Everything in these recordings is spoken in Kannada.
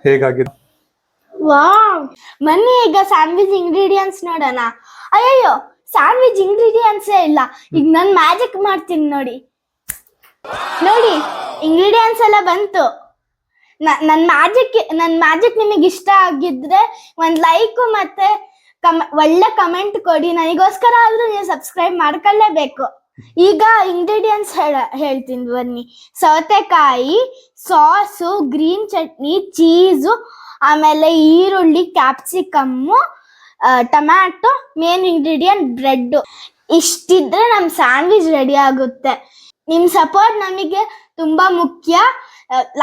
ಹೇಗಾಗಿದೆ? ವಾವ್, ಬನ್ನಿ ಈಗ ಸ್ಯಾಂಡ್ವಿಚ್ ಇಂಗ್ರೀಡಿಯೆಂಟ್ಸ್ ನೋಡೋಣ. ಅಯ್ಯಯ್ಯೋ, ಸ್ಯಾಂಡ್ವಿಚ್ ಇಂಗ್ರೀಡಿಯೆಂಟ್ಸೇ ಇಲ್ಲ. ಈಗ ನಾನು ಮ್ಯಾಜಿಕ್ ಮಾಡ್ತೀನಿ ನೋಡಿ. ಇಂಗ್ರೀಡಿಯೆಂಟ್ಸ್ ಎಲ್ಲ ಬಂತು. ನನ್ನ ಮ್ಯಾಜಿಕ್ ನಿಮಗೆ ಇಷ್ಟ ಆಗಿದ್ರೆ ಒಂದು ಲೈಕ್ ಮತ್ತೆ ಒಳ್ಳೆ ಕಮೆಂಟ್ ಕೊಡಿ. ನನಗೋಸ್ಕರ ಆದ್ರೂ ನೀವು ಸಬ್ಸ್ಕ್ರೈಬ್ ಮಾಡ್ಕೊಳ್ಳೇಬೇಕು. ಈಗ ಇಂಗ್ರೀಡಿಯೆಂಟ್ಸ್ ಹೇಳ್ತೀನಿ ಬನ್ನಿ. ಸೌತೆಕಾಯಿ, ಸಾಸು, ಗ್ರೀನ್ ಚಟ್ನಿ, ಚೀಸು, ಆಮೇಲೆ ಈರುಳ್ಳಿ, capsicum, tomato, main ingredient bread. ಇಷ್ಟಿದ್ರೆ ನಮ್ಮ ಸ್ಯಾಂಡ್ವಿಚ್ ರೆಡಿ ಆಗುತ್ತೆ. ನಿಮ್ ಸಪೋರ್ಟ್ ನಮಗೆ ತುಂಬಾ ಮುಖ್ಯ.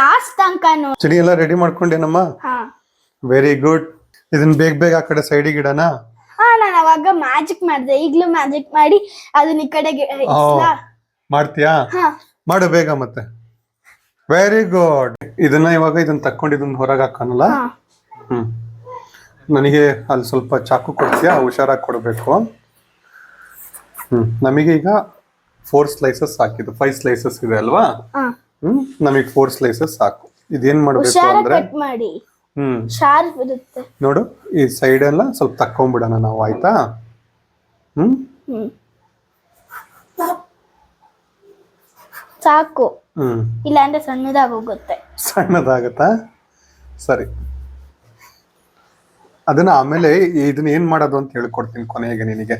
ಲಾಸ್ಟ್ ತನಕ ಚಳಿ ಎಲ್ಲ ರೆಡಿ ಮಾಡ್ಕೊಂಡೇನಮ್ಮ? Very good. ಇದನ್ನ ಬೇಗ ಆ ಕಡೆ ಸೈಡಿಗೆ ಇಡೋಣ. ನಾನು ಅವಾಗ ಮ್ಯಾಜಿಕ್ ಮಾಡಿದೆ, ಈಗಲೂ ಮ್ಯಾಜಿಕ್ ಮಾಡಿ ಅದನ್ನ ಈ ಕಡೆಗೆ ಮಾಡ್ತೀಯಾ? ಮಾಡು ಬೇಗ ಮತ್ತೆ. Very good. ಇದನ್ನ ತಕ್ಕೊಂಡು ಹೊರಗೆ ಹಾಕೋಣಲ್ಲ. ನನಗೆ ಅಲ್ಲಿ ಸ್ವಲ್ಪ ಚಾಕು ಕೊಡ್ತೀಯಾ? ಹುಷಾರಾಗಿ ಕೊಡಬೇಕು. ನಮಗೆ ಈಗ 4 ಸ್ಲೈಸಸ್ ಸಾಕಿದ್ದು. 5 ಸ್ಲೈಸಸ್ ಇದೆ ಅಲ್ವಾ? ನಮಗೆ 4 ಸ್ಲೈಸಸ್ ಸಾಕು. ಇದೇನ್ ಮಾಡ್ಬೇಕು ಅಂದ್ರೆ ನೋಡು, ಈ ಸೈಡ್ ಎಲ್ಲ ಸ್ವಲ್ಪ ತಕ್ಕೊಂಡ್ಬಿಡೋಣ ನಾವು, ಆಯ್ತಾ? ಸಾಕು, ಇಲ್ಲಾಂದ್ರೆ ಸಣ್ಣದಾಗೋಗುತ್ತೆ. ಸಣ್ಣದಾಗತ್ತಾ? ಸರಿ, ಅದನ್ನ ಆಮೇಲೆ ಇದನ್ನ ಏನ್ ಮಾಡೋದು ಅಂತ ಹೇಳ್ಕೊಡ್ತೀನಿ ಕೊನೆಗೆ ನಿನಗೆ.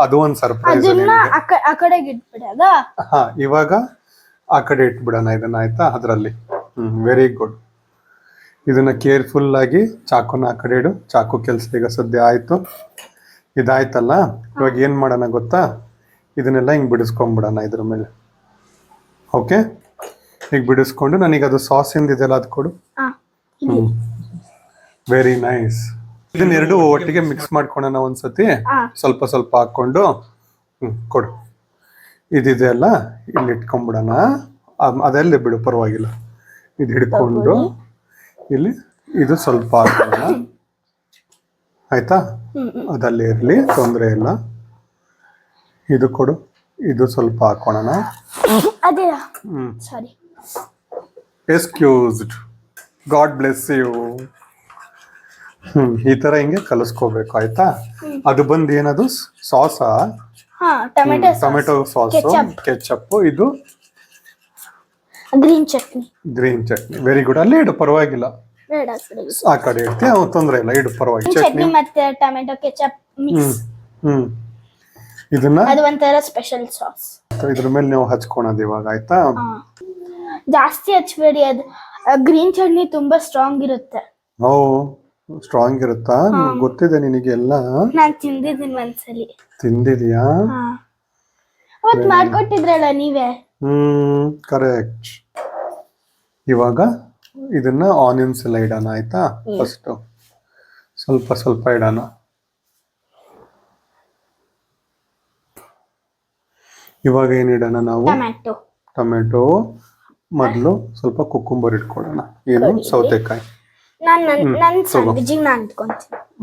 ಅದು ಒಂದ್ ಸರ್ಪ್ರೈಸ್. ಇವಾಗ ಆ ಕಡೆ ಇಟ್ಬಿಡೋಣ ಇದನ್ನ, ಆಯ್ತಾ? ಅದ್ರಲ್ಲಿ ವೆರಿ ಗುಡ್. ಇದನ್ನ ಕೇರ್ಫುಲ್ ಆಗಿ ಚಾಕುನ ಆ ಕಡೆ ಇಡು. ಚಾಕು ಕೆಲಸ ಈಗ ಸದ್ಯ ಆಯ್ತು. ಇದಾಯ್ತಲ್ಲ, ಇವಾಗ ಏನ್ ಮಾಡೋಣ ಗೊತ್ತಾ? ಇದನ್ನೆಲ್ಲ ಹಿಂಗ್ ಬಿಡಿಸ್ಕೊಂಡ್ಬಿಡೋಣ ಇದ್ರ ಮೇಲೆ. ಓಕೆ, ಈಗ ಬಿಡಿಸ್ಕೊಂಡು ನನಗೆ ಅದು ಸಾಸ್ ಎಂದಿದೆಯಲ್ಲ ಅದು ಕೊಡು. Very nice. ಇದನ್ನೆರಡು ಒಟ್ಟಿಗೆ ಮಿಕ್ಸ್ ಮಾಡ್ಕೊಳ್ಳೋಣ ಒಂದ್ಸತಿ. ಸ್ವಲ್ಪ ಸ್ವಲ್ಪ ಹಾಕೊಂಡು ಕೊಡು. ಇದಿದೆ ಅಲ್ಲ, ಇಲ್ಲಿ ಇಟ್ಕೊಂಡ್ಬಿಡೋಣ. ಅದೆಲ್ಲ ಬಿಡು, ಪರವಾಗಿಲ್ಲ. ಇದು ಹಿಡ್ಕೊಂಡು ಇಲ್ಲಿ ಇದು ಸ್ವಲ್ಪ ಹಾಕೋಣ, ಆಯ್ತಾ? ಅದಲ್ಲೇ ಇರ್ಲಿ, ತೊಂದರೆ ಇಲ್ಲ. ಇದು ಕೊಡು, ಇದು ಸ್ವಲ್ಪ ಹಾಕೋಣ. ಎಕ್ಸ್ಕ್ಯೂಸ್ಡ್. God bless you. ಈ ತರ ಹಿಂಗೆ ಕಲಿಸ್ಕೋಬೇಕು, ಆಯ್ತಾ? ಅದು ಬಂದು ಏನದು ಸಾಸ? Tomato sauce, ketchup. ಇದು ಗ್ರೀನ್ ಚಟ್ನಿ. Very good. ಅಲ್ಲೇ ಇಡು, ಪರವಾಗಿಲ್ಲ. ಆ ಕಡೆ ಇಡ್ತೀಯ, ತೊಂದ್ರೆ ಇಲ್ಲ, ಇಡು, ಪರವಾಗಿಲ್ಲ. ಚಟ್ನಿ ಮತ್ತೆ ಟೊಮೆಟೊ ಕೆಚಪ್ ಮಿಕ್ಸ್. ಇದನ್ನ ಅದು ಒಂಥರ ಸ್ಪೆಷಲ್ ಸಾಸ್. ಇದ್ರ ಮೇಲೆ ನಾವು ಹಚ್ಕೊಳೋದು ಇವಾಗ, ಆಯ್ತಾ? ಜಾಸ್ತಿ ಹಚ್ಬೇಡಿ, ಅದು ಗ್ರೀನ್ ಚಟ್ನಿ ತುಂಬಾ ಸ್ಟ್ರಾಂಗ್ ಇರುತ್ತೆ. ಓ, ಸ್ಟ್ರಾಂಗ್ ಇರುತ್ತಾ? ಗೊತ್ತಿದೆ ನಿನಗೆ ಎಲ್ಲ? ನಾನು ತಿಂದಿದ್ದೀನಿ ಒಂದ್ಸಲಿ. ತಿಂದಿದ್ಯಾ? ಅವತ್ತು ಮಾಡ್ಕೊಟ್ಟಿದ್ರಲ್ಲ ನೀವೇ. ಕರೆಕ್ಟ್. ಇವಾಗ ಇದನ್ನ ಆನಿಯನ್ಸ್ ಎಲ್ಲ ಇಡೋಣ, ಆಯ್ತಾ? ಫಸ್ಟ್ ಸ್ವಲ್ಪ ಸ್ವಲ್ಪ ಇಡೋಣ. ಇವಾಗ ಏನ್ ಇಡೋಣ ನಾವು? ಟೊಮೆಟೊ. ಮೊದಲು ಸ್ವಲ್ಪ ಕುಕ್ಕುಂಬರ್ ಇಟ್ಕೊಳ್ಳೋಣ. ಏನು? ಸೌತೆಕಾಯಿ.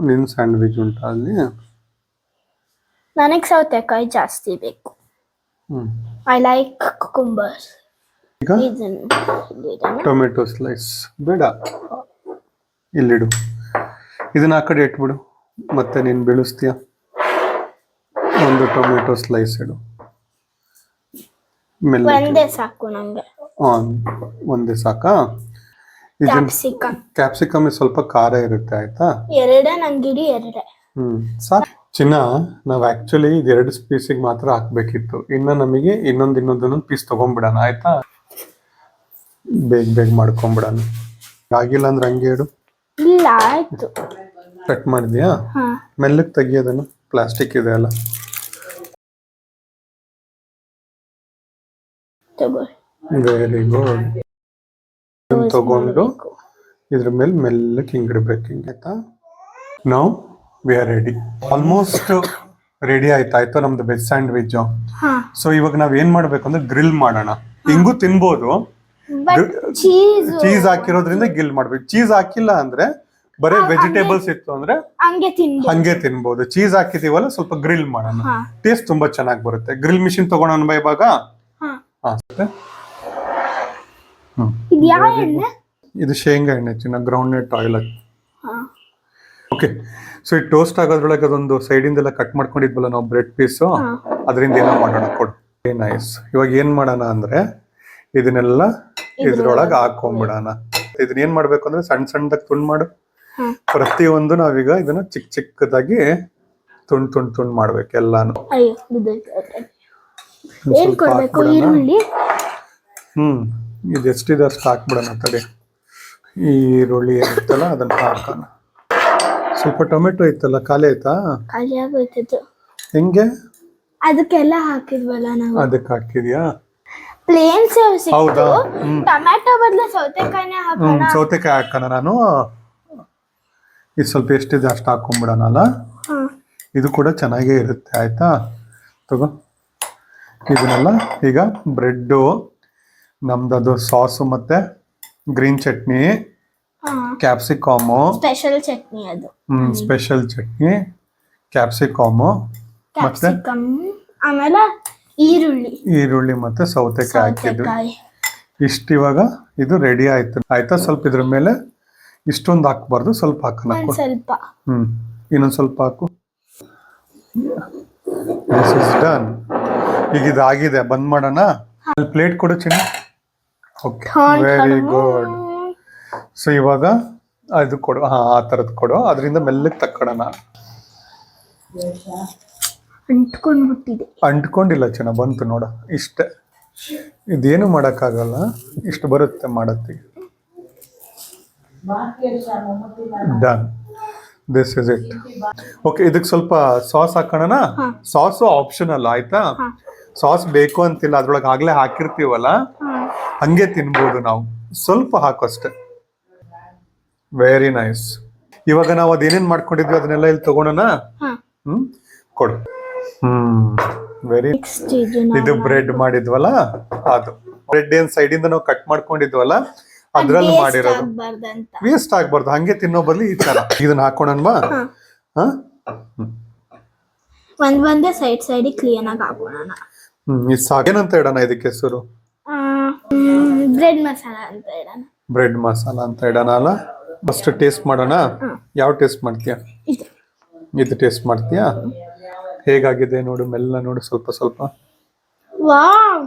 ನಿನ್ ಸ್ಯಾಂಡ್ವಿಚ್ ಉಂಟಾ ಅಲ್ಲಿ? ನನಗೆ ಸೌತೆಕಾಯಿ ಜಾಸ್ತಿ ಬೇಕು. I like cucumber. ಈಗ ಟೊಮೆಟೊ ಸ್ಲೈಸ್ ಬೇಡ, ಇಲ್ಲಿಡು. ಇದನ್ನ ಆ ಕಡೆ ಇಟ್ಬಿಡು, ಮತ್ತೆ ನೀನ್ ಬೆಳೆಸ್ತೀಯ. ಒಂದು ಟೊಮೆಟೊ ಸ್ಲೈಸ್ ಇಡು. ಒಂದೇ ಸಾಕು ನಂಗೆ. ಒಂದೇ ಸಾಕಾ? ಕ್ಯಾಪ್ಸಿಕಮ್ ಸ್ವಲ್ಪ ಖಾರ ಇರುತ್ತೆ, ಆಯ್ತಾ? ನಂಗಿಡಿ ಎರಡೇ. ಸಾಕು. ಚಿನ್ನ, ನಾವ್ ಆಕ್ಚುಲಿ ಇದು 2 ಪೀಸಿಗೆ ಮಾತ್ರ ಹಾಕ್ಬೇಕಿತ್ತು. ಇನ್ನ ನಮಗೆ ಇನ್ನೊಂದೊಂದು ಪೀಸ್ ತಗೊಂಡ್ಬಿಡೋಣ, ಆಯ್ತಾ? ಬೇಗ ಮಾಡ್ಕೊಂಡ್ಬಿಡೋಣ. ಆಗಿಲ್ಲ ಅಂದ್ರೆ ಹಂಗೆ ಇಡು. ಇಲ್ಲ, ಆಯ್ತು. ಕಟ್ ಮಾಡಿದ್ಯಾ? ಮೆಲ್ಲಕ್ಕೆ ತೆಗಿಯೋದನ್ನು, ಪ್ಲಾಸ್ಟಿಕ್ ಇದೆ ಅಲ್ಲ. Very good. ತಗೊಂಡು ಇದ್ರ ಮೇಲೆ ಮೆಲ್ಲಕ್ಕೆ ಹಿಂಗಿಡ್ಬೇಕು, ಆಯ್ತಾ? ನಾವು we are ready. Almost ready ಆಯ್ತಾ ನಮ್ದು ವೆಜ್ ಸ್ಯಾಂಡ್ವಿಚ್. ಸೊ ಇವಾಗ ನಾವ್ ಏನ್ ಮಾಡ್ಬೇಕು ಅಂದ್ರೆ ಗ್ರಿಲ್ ಮಾಡೋಣ. ಹಿಂಗೂ ತಿನ್ಬೋದು, ಚೀಸ್ ಹಾಕಿರೋದ್ರಿಂದ ಗ್ರಿಲ್ ಮಾಡ್ಬೇಕು. ಚೀಸ್ ಹಾಕಿಲ್ಲ ಅಂದ್ರೆ ಬರೀ ವೆಜಿಟೇಬಲ್ಸ್ ಇತ್ತು ಅಂದ್ರೆ ಹಂಗೆ ತಿನ್ಬೋದು. ಚೀಸ್ ಹಾಕಿದೀವಲ್ಲ, ಸ್ವಲ್ಪ ಗ್ರಿಲ್ ಮಾಡೋಣ, ಟೇಸ್ಟ್ ತುಂಬಾ ಚೆನ್ನಾಗಿ ಬರುತ್ತೆ. ಗ್ರಿಲ್ ಮಿಷಿನ್ ತಗೊಳೋಣ ಇವಾಗ. ಇದು ಶೇಂಗಾ ಎಣ್ಣೆ ಚಿನ್ನ, ಗ್ರೌಂಡ್ ನಟ್ ಆಯಿಲ್. ಹಾ ಓಕೆ, ಸೊ ಈ ಟೋಸ್ಟ್ ಆಗೋದ್ರೊಳಗೆ ಅದೊಂದು ಸೈಡಿಂದೆಲ್ಲ ಕಟ್ ಮಾಡ್ಕೊಂಡಿದ್ವಲ್ಲ ನಾವು ಬ್ರೆಡ್ ಪೀಸು, ಹಾ. ಅದರಿಂದ ಏನೋ ಮಾಡೋಣ ಕೊಡು. ನೈಸ್. ಇವಾಗ ಏನ್ ಮಾಡೋಣ ಅಂದ್ರೆ ಇದನ್ನೆಲ್ಲ ಇದ್ರೊಳಗೆ ಹಾಕೊಂಡ್ಬಿಡೋಣ. ಇದನ್ನ ಏನ್ ಮಾಡ್ಬೇಕು ಅಂದ್ರೆ ಸಣ್ಣ ಸಣ್ಣದಾಗಿ ತುಂಡು ಮಾಡು. ಹಾ. ಪ್ರತಿಯೊಂದು ನಾವೀಗ ಇದನ್ನ ಚಿಕ್ಕ ಚಿಕ್ಕದಾಗಿ ತುಂಡ್ ಮಾಡ್ಬೇಕು ಎಲ್ಲಾನು. ಅಯ್ಯೋ ಬಿದ್ದೋಯ್ತು. ಒಂದ್ ಏನ್ ಸ್ವಲ್ಪ ಕೊಡ್ಬೇಕು? ಹಾಕ್ಬಿಡೋಣ. ಈರುಳ್ಳಿ. ಇದು ಎಷ್ಟಿದೆ ಅಷ್ಟು ಹಾಕ್ಬಿಡೋಣ. ತಡಿ, ಈ ಈರುಳ್ಳಿ ಇರುತ್ತಲ್ಲ ಅದನ್ನ ಹಾಕೋಣ. ಸ್ವಲ್ಪ ಟೊಮೆಟೊ ಇತ್ತಲ್ಲ, ಖಾಲಿ ಆಯ್ತಾ? ಖಾಲಿ ಆಗೋಯ್ತಿತ್ತು. ಹೆಂಗೆ? ಅದಕ್ಕೆಲ್ಲ ಹಾಕಿದ್ವಲ್ಲ ನಾವು. ಅದಕ್ಕೆ ಹಾಕಿದ್ಯಾ? ಪ್ಲೇನ್ ಸೇವ್ ಸಿಕ್ತು. ಹೌದಾ? ಟೊಮ್ಯಾಟೊ ಬದಲು ಸೌತೆಕಾಯಿನೇ ಹಾಕೋಣ. ಸೌತೆಕಾಯಿ ಹಾಕೋಣ. ನಾನು ಇದು ಸ್ವಲ್ಪ ಎಷ್ಟಿದೆ ಅಷ್ಟು ಹಾಕೊಂಡ್ಬಿಡೋಣಲ್ಲ. ಹಾ. ಇದು ಕೂಡ ಚೆನ್ನಾಗೇ ಇರುತ್ತೆ. ಆಯ್ತಾ, ತಗೋ. ಇದನ್ನೆಲ್ಲ ಈಗ ಬ್ರೆಡ್ಡು, ನಮ್ದದು ಸಾಸು ಮತ್ತೆ ಗ್ರೀನ್ ಚಟ್ನಿ, ಕ್ಯಾಪ್ಸಿಕಾಮು, ಸ್ಪೆಷಲ್ ಚಟ್ನಿ ಅದು. ಸ್ಪೆಷಲ್ ಚಟ್ನಿ, ಕ್ಯಾಪ್ಸಿಕಾಮು ಮತ್ತೆ ಕ್ಯಾಪ್ಸಿಕಮ್, ಆಮೇಲೆ ಈರುಳ್ಳಿ ಮತ್ತೆ ಸೌತೆಕಾಯಿ ಹಾಕಿದ್ವಿ. ಸೌತೆಕಾಯಿ. ಇಷ್ಟು ಇವಾಗ ಇದು ರೆಡಿ ಆಯ್ತು. ಆಯ್ತಾ, ಸ್ವಲ್ಪ ಇದ್ರ ಮೇಲೆ ಇಷ್ಟೊಂದು ಹಾಕ್ಬಾರ್ದು, ಸ್ವಲ್ಪ ಹಾಕೋಣ. ಒಂದ್ ಸ್ವಲ್ಪ. ಇನ್ನೊಂದ್ ಸ್ವಲ್ಪ ಹಾಕು. This is done. ಈಗ ಇದಾಗಿದೆ, ಬಂದ್ ಮಾಡೋಣ. ಪ್ಲೇಟ್ ಕೊಡು ಚಿನ್ನ. Okay, very good. ಸೊ ಇವಾಗ ಇದು ಕೊಡು. ಹಾ, ಆ ತರದ್ ಕೊಡು. ಅದರಿಂದ ಮೆಲ್ಲಗೆ ತಕ್ಕೊಡೋಣ. ಅಂಟ್ಕೊಂಡ್ಬಿಟ್ಟಿದೆ. ಅಂಟ್ಕೊಂಡಿಲ್ಲ ಚಿನ್ನ, ಬಂತು ನೋಡ. ಇಷ್ಟೇ, ಇದೇನು ಮಾಡಕ್ಕಾಗಲ್ಲ, ಇಷ್ಟು ಬರುತ್ತೆ ಮಾಡತ್ತಿ. Done, this is it. Okay, ಇದಕ್ಕೆ ಸ್ವಲ್ಪ ಸಾಸ್ ಹಾಕೋಣ. Sauce optional. ಆಯ್ತಾ, ಸಾಸ್ ಬೇಕು ಅಂತಿಲ್ಲ, ಅದ್ರೊಳಗೆ ಆಗ್ಲೇ ಹಾಕಿರ್ತೀವಲ್ಲ, ಹಂಗೆ ತಿನ್ಬೋದು ನಾವು. ಸ್ವಲ್ಪ ಹಾಕು ಅಷ್ಟೆ. Very nice. ಇವಾಗ ನಾವು ಅದೇನೇನ್ ಮಾಡ್ಕೊಂಡಿದ್ವಿ ಅದನ್ನೆಲ್ಲ ಇಲ್ಲಿ ತಗೊಳೋಣ. ಕೊಡು. ವೆರಿ. ಇದು ಬ್ರೆಡ್ ಮಾಡಿದ್ವಲ್ಲ, ಅದು ಬ್ರೆಡ್ ಏನ್ ಸೈಡ್ ಇಂದ ನಾವು ಕಟ್ ಮಾಡ್ಕೊಂಡಿದ್ವಲ್ಲ ಅದ್ರಲ್ಲಿ ಮಾಡಿರೋದು. ವೇಸ್ಟ್ ಆಗ್ಬಾರ್ದು, ಹಂಗೆ ತಿನ್ನೋ ಬದಲು ಈ ತರ ಇದನ್ನ ಹಾಕೋಣನ್ವಾ. ಒಂದೇ ಸೈಡ್ ಕ್ಲೀನ್ ಆಗಿ ಹಾಕೋಣ. ಇದು ಸಾಗೇನಂತ ಇಡೋಣ ಇದಕ್ಕೆ ಹೆಸರು? ಬ್ರೆಡ್ ಮಸಾಲ ಅಂತ ಇಡೋಣ. ಬ್ರೆಡ್ ಮಸಾಲ ಅಂತ ಇಡೋಣ ಅಲ್ಲ. ಫಸ್ಟ್ ಟೇಸ್ಟ್ ಮಾಡೋಣ. ಯಾವ ಟೇಸ್ಟ್ ಮಾಡ್ತೀಯಾ? ಇದು ಟೇಸ್ಟ್ ಮಾಡ್ತೀಯಾ? ಹೇಗಾಗಿದೆ ನೋಡು, ಮೆಲ್ಲ ನೋಡು. ಸ್ವಲ್ಪ ಸ್ವಲ್ಪ ವಾವ್,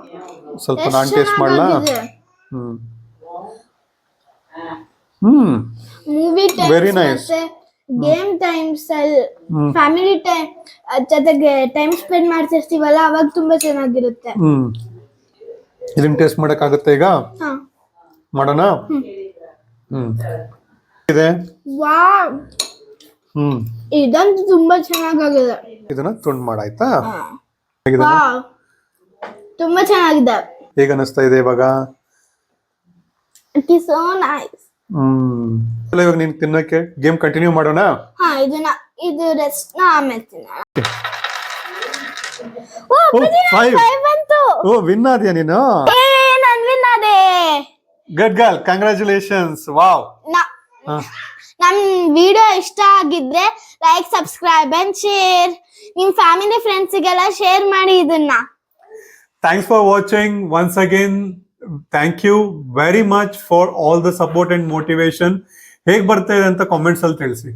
ಸ್ವಲ್ಪ ನಾನ್ ಟೇಸ್ಟ್ ಮಾಡ್ಲಾ? Movie very nice. Game times ಅಲ್ಲಿ ಫ್ಯಾಮಿಲಿ ಟೈಮ್ ಜೊತೆಗೆ ಟೈಮ್ ಸ್ಪೆಂಡ್ ಮಾಡ್ತಿರ್ತೀವಲ್ಲ, ಅವಾಗ ತುಂಬಾ ಚೆನ್ನಾಗಿರುತ್ತೆ. ಇದನ್ನ ಟೇಸ್ಟ್ ಮಾಡಕ್ಕಾಗುತ್ತೆ ಈಗ? ಮಾಡೋಣ. ಇದೆ. ವಾವ್, ಇದಂತೂ ತುಂಬಾ ಚೆನ್ನಾಗಿದೆ. ಇದನ್ನ ತುಂಡು ಮಾಡಾಯ್ತಾ? ವಾವ್, ತುಂಬಾ ಚೆನ್ನಾಗಿದೆ. ಹೇಗ ಅನಿಸ್ತಾ ಇದೆ ಇವಾಗ? It is so nice. ಇವಾಗ ನೀನ್ ತಿನ್ನಕ್ಕೆ ಗೇಮ್ ಕಂಟಿನ್ಯೂ ಮಾಡೋಣ. ಇದು ರೆಸ್ಟ್ ನ ಆಮೇಲೆ ತಿನ್ನೋಣ. ವಿನ್ ಆದ್ಯಾ ನೀನು? ನಾನು ವಿನ್ ಆದೆ. Good girl, congratulations. ವಾವ್. ನಮ್ ವಿಡಿಯೋ ಇಷ್ಟ ಆಗಿದ್ರೆ ಲೈಕ್, ಸಬ್ಸ್ಕ್ರೈಬ್ ಅಂಡ್ ಶೇರ್. ನಿಮ್ ಫ್ಯಾಮಿಲಿ ಫ್ರೆಂಡ್ಸ್ಗೆಲ್ಲ ಶೇರ್ ಮಾಡಿ ಇದನ್ನ. Thanks for watching once again. Thank you very much for all the support and motivation. ಹೇಗ್ ಬರ್ತಾ ಇದೆ ಅಂತ ಕಾಮೆಂಟ್ಸ್ ಅಲ್ಲಿ ತಿಳಿಸಿ.